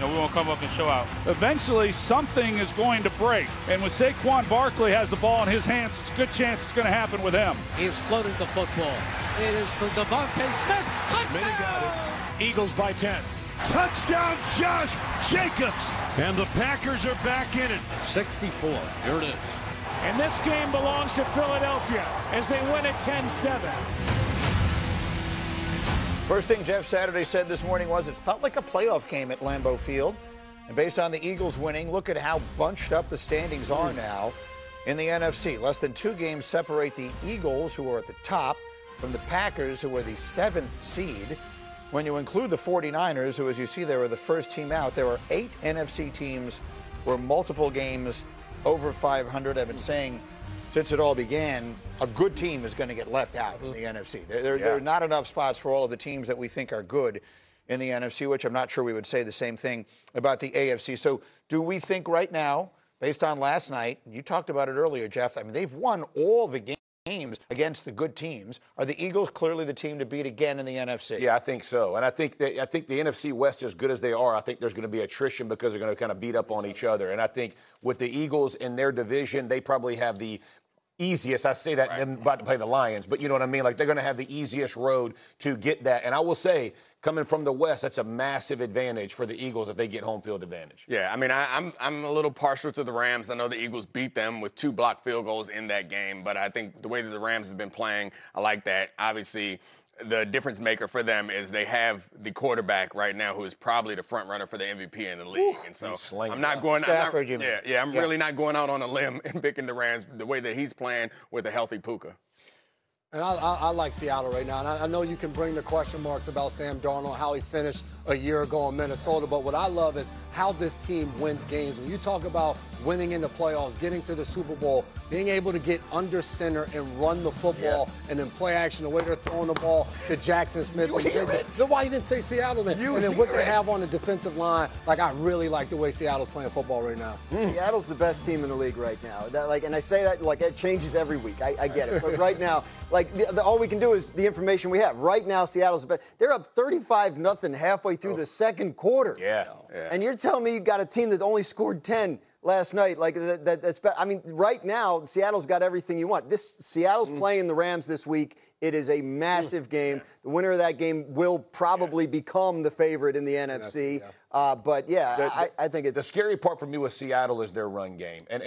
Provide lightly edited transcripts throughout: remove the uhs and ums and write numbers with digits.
and we won't come up and show out. Eventually, something is going to break. And when Saquon Barkley has the ball in his hands, it's a good chance it's going to happen with him. He's floating the football. It is for Devontae Smith. Touchdown! Got it. Eagles by 10. Touchdown, Josh Jacobs. And the Packers are back in it. 64. Here it is. And this game belongs to Philadelphia as they win it 10-7. First thing Jeff Saturday said this morning was it felt like a playoff game at Lambeau Field. And based on the Eagles winning, look at how bunched up the standings are now in the NFC. Less than 2 games separate the Eagles, who are at the top, from the Packers, who are the 7th seed. When you include the 49ers, who, as you see, they were the first team out, there are 8 NFC teams where multiple games over 500. I've been saying since it all began, a good team is going to get left out in the NFC. There are not enough spots for all of the teams that we think are good in the NFC, which I'm not sure we would say the same thing about the AFC. So do we think right now, based on last night, you talked about it earlier, Jeff, I mean, they've won all the games against the good teams. Are the Eagles clearly the team to beat again in the NFC? Yeah, I think so. And I think the NFC West, as good as they are, I think there's going to be attrition because they're going to kind of beat up on each other. And I think with the Eagles in their division, they probably have the easiest. I say that they're about to play the Lions, but you know what I mean? Like, they're going to have the easiest road to get that. And I will say, coming from the West, that's a massive advantage for the Eagles if they get home field advantage. Yeah, I mean, I'm a little partial to the Rams. I know the Eagles beat them with 2 blocked field goals in that game, but I think the way that the Rams have been playing, I like that. Obviously, the difference maker for them is they have the quarterback right now who is probably the front runner for the MVP in the league. And so I'm not going Stafford, I'm really not going out on a limb and picking the Rams the way that he's playing with a healthy Puka. And I like Seattle right now. And I know you can bring the question marks about Sam Darnold, how he finished a year ago in Minnesota. But what I love is how this team wins games. When you talk about winning in the playoffs, getting to the Super Bowl, being able to get under center and run the football and then play action, the way they're throwing the ball to Jackson Smith. So why you didn't say Seattle then? And then what they have on the defensive line, like, I really like the way Seattle's playing football right now. Seattle's the best team in the league right now. And I say that like it changes every week. I get it. But right now, like, all we can do is the information we have. Right now, Seattle's the best. They're up 35-0 halfway through the second quarter. And you're telling me you got a team that only scored 10 last night. Like, that's I mean, right now, Seattle's got everything you want. Seattle's playing the Rams this week. It is a massive game. The winner of that game will probably become the favorite in the NFC. But, I think it's... The scary part for me with Seattle is their run game. And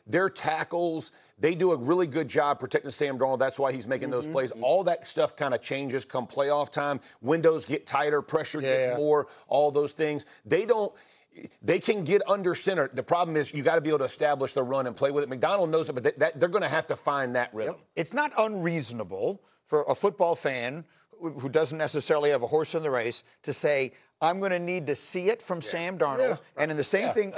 their tackles, they do a really good job protecting Sam Darnold. That's why he's making those plays. All that stuff kind of changes come playoff time. Windows get tighter, pressure gets more, all those things. They can get under center. The problem is you got to be able to establish the run and play with it. McDonald knows it, but they're going to have to find that rhythm. It's not unreasonable for a football fan who doesn't necessarily have a horse in the race to say, I'm going to need to see it from Sam Darnold. And in the same thame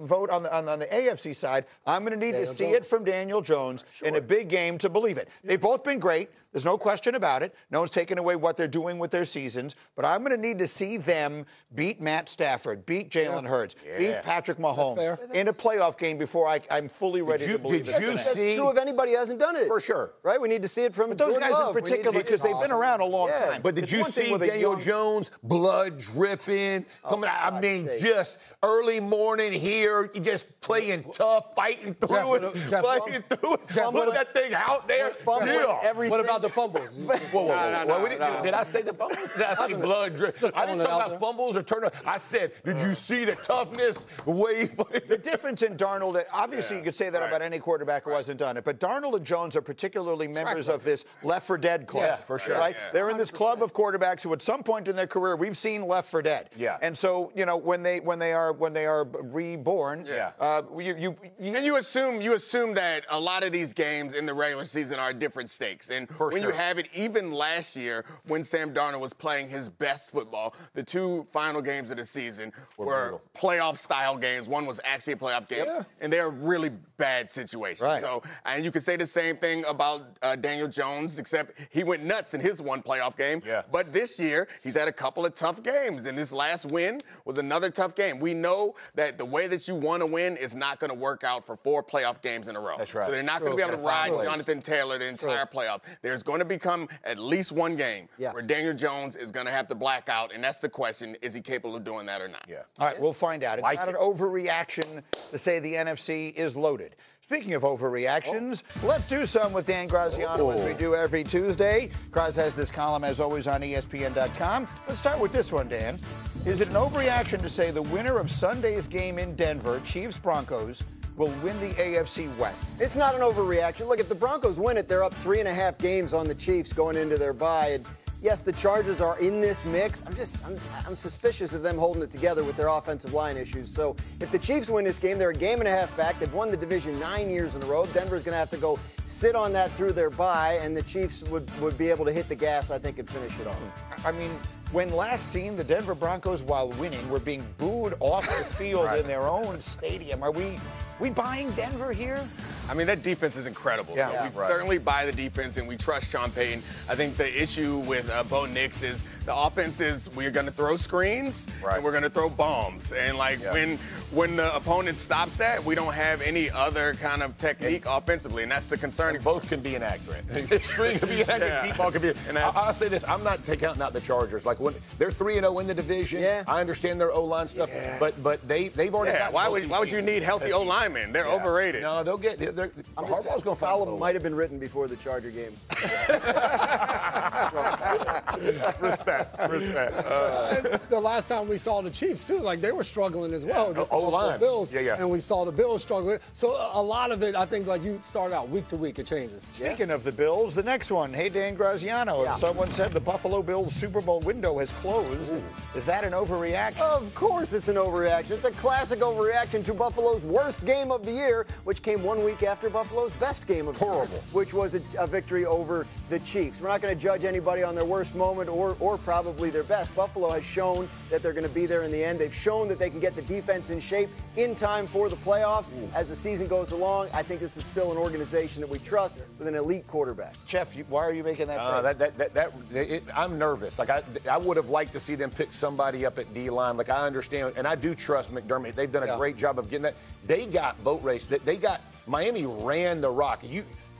vote on the AFC side, I'm going to need to see it from Daniel Jones in a big game to believe it. They've both been great. There's no question about it. No one's taken away what they're doing with their seasons. But I'm going to need to see them beat Matt Stafford, beat Jalen Hurts, beat Patrick Mahomes in a playoff game before I'm fully ready to believe it. That's true if anybody hasn't done it. For sure. Right? We need to see it from those guys in particular because they've been around a long time. But did you see Daniel Jones, blood dripping, coming out? I mean, just early morning here, just playing tough, fighting through it, playing through it. Put that thing out there. What about the fumbles? Did I say the fumbles? Did I say blood drip? I didn't talk about fumbles or turnovers. I said, did you see the toughness? The difference in Darnold, obviously you could say that about any quarterback who hasn't done it, but Darnold and Jones are particularly members of this Left for Dead club. Yeah, for sure. Right? They're in this club of quarterbacks who at some point in their career we've seen Left for Dead. And so, you know, when they are reborn, and you assume that a lot of these games in the regular season are different stakes. And when you have it, even last year when Sam Darnold was playing his best football, the 2 final games of the season were playoff-style games. One was actually a playoff game, and they're really bad situations. So, and you could say the same thing about Daniel Jones, except he went nuts in his one playoff game. But this year, he's had a couple of tough games, and this last win was another tough game. We know that the way that you want to win is not going to work out for 4 playoff games in a row. That's right. So they're not going to be able to ride Jonathan Taylor the entire playoff. There's going to become at least one game where Daniel Jones is going to have to black out, and that's the question: is he capable of doing that or not? Yeah. All right, we'll find out. It's not an overreaction to say the NFC is loaded. Speaking of overreactions, let's do some with Dan Graziano as we do every Tuesday. Graz has this column, as always, on ESPN.com. Let's start with this one, Dan. Is it an overreaction to say the winner of Sunday's game in Denver, Chiefs-Broncos, will win the AFC West? It's not an overreaction. Look, if the Broncos win it, they're up 3.5 games on the Chiefs going into their bye. And yes, the Chargers are in this mix. I'm suspicious of them holding it together with their offensive line issues. So if the Chiefs win this game, they're a game and a half back. They've won the division 9 years in a row. Denver's going to have to go sit on that through their bye, and the Chiefs would be able to hit the gas, I think, and finish it off. I mean, when last seen, the Denver Broncos, while winning, were being booed off the field in their own stadium. Are we buying Denver here? I mean, that defense is incredible. So we certainly buy the defense, and we trust Sean Payton. I think the issue with Bo Nix is the offense is we're going to throw screens and we're going to throw bombs. And, when the opponent stops that, we don't have any other kind of technique offensively, and that's the concern. And both can be inaccurate. Screen can be inaccurate. Deep ball can be. And I'll say this: I'm not counting out the Chargers. Like when they're 3-0 in the division, I understand their O-line stuff, but they've already. Yeah. Why would you need healthy O-linemen? They're overrated. No, they'll get. Harbaugh's going to foul might have been written before the Charger game. Respect. The last time we saw the Chiefs too, they were struggling as well. O-line. Bills, and we saw the Bills struggling. So a lot of it, I think, you start out week to week, it changes. Speaking of the Bills, the next one. Hey, Dan Graziano. Someone said the Buffalo Bills Super Bowl window has closed. Is that an overreaction? Of course it's an overreaction. It's a classic overreaction to Buffalo's worst game of the year, which came 1 week after Buffalo's best game of the year, which was a victory over the Chiefs. We're not going to judge anybody on their worst moment or probably their best. Buffalo has shown that they're going to be there in the end. They've shown that they can get the defense in shape in time for the playoffs. As the season goes along, I think this is still an organization that we trust with an elite quarterback. Jeff, why are you making that I'm nervous. I would have liked to see them pick somebody up at D-line. I understand, and I do trust McDermott. They've done a great job of getting that. They got boat race. They got Miami ran the rock.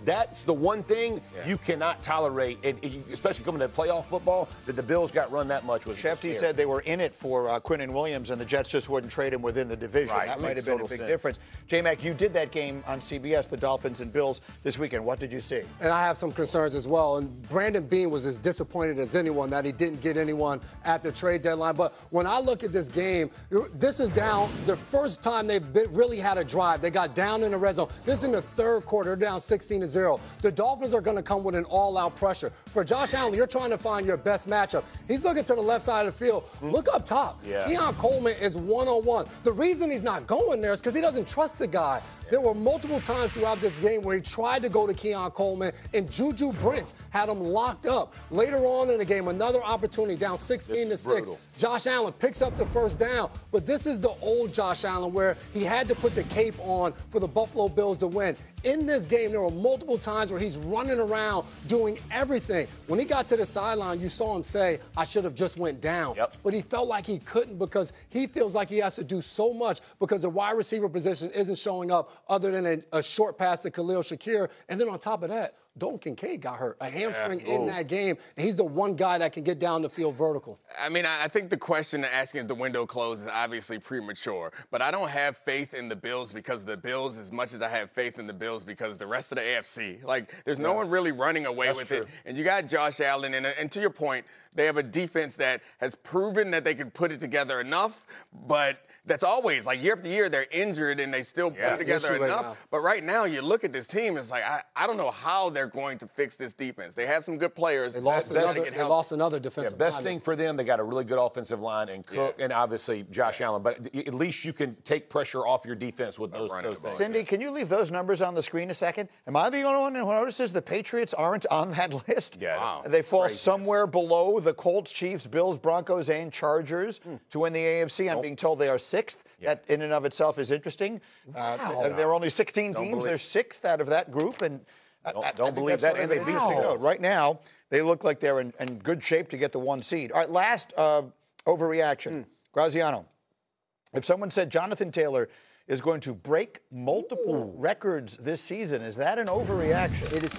That's the one thing you cannot tolerate, especially coming to playoff football, that the Bills got run that much with. Shefty said they were in it for Quinnen Williams, and the Jets just wouldn't trade him within the division. That might have been a big difference. J-Mac, you did that game on CBS, the Dolphins and Bills, this weekend. What did you see? And I have some concerns as well. And Brandon Beane was as disappointed as anyone that he didn't get anyone at the trade deadline. But when I look at this game, this is down the first time they've really had a drive. They got down in the red zone. This is in the third quarter, down 16-0. The Dolphins are going to come with an all-out pressure. For Josh Allen, you're trying to find your best matchup. He's looking to the left side of the field. Look up top. Keon Coleman is one-on-one. The reason he's not going there is because he doesn't trust the guy. There were multiple times throughout this game where he tried to go to Keon Coleman, and Juju Brents had him locked up. Later on in the game, another opportunity, down 16-6. Josh Allen picks up the first down, but this is the old Josh Allen where he had to put the cape on for the Buffalo Bills to win. In this game, there were multiple times where he's running around doing everything. When he got to the sideline, you saw him say, I should have just went down. But he felt like he couldn't because he feels like he has to do so much because the wide receiver position isn't showing up other than a short pass to Khalil Shakir. And then on top of that, Dalton Kincaid got hurt, a hamstring in that game, and he's the one guy that can get down the field vertical. I mean, I think the question asking if the window closed is obviously premature, but I don't have faith in the Bills because of the Bills as much as I have faith in the Bills because the rest of the AFC. There's no one really running away with it. And you got Josh Allen, and to your point, they have a defense that has proven that they can put it together enough, but that's always, year after year, they're injured and they still put it together enough. But right now, you look at this team, it's I don't know how they're going to fix this defense. They have some good players. They lost another defensive best thing for them, they got a really good offensive line and Cook and obviously Josh Allen. But at least you can take pressure off your defense with those things. Cindy, can you leave those numbers on the screen a second? Am I the only one who notices the Patriots aren't on that list? Wow. They fall somewhere below the Colts, Chiefs, Bills, Broncos, and Chargers to win the AFC. I'm being told they are 6th. That in and of itself is interesting. There are only 16 teams. They're 6th out of that group. And don't believe that. Right now, they look like they're in good shape to get the 1 seed. All right, last Overreaction. Graziano, if someone said Jonathan Taylor is going to break multiple records this season, is that an overreaction? It is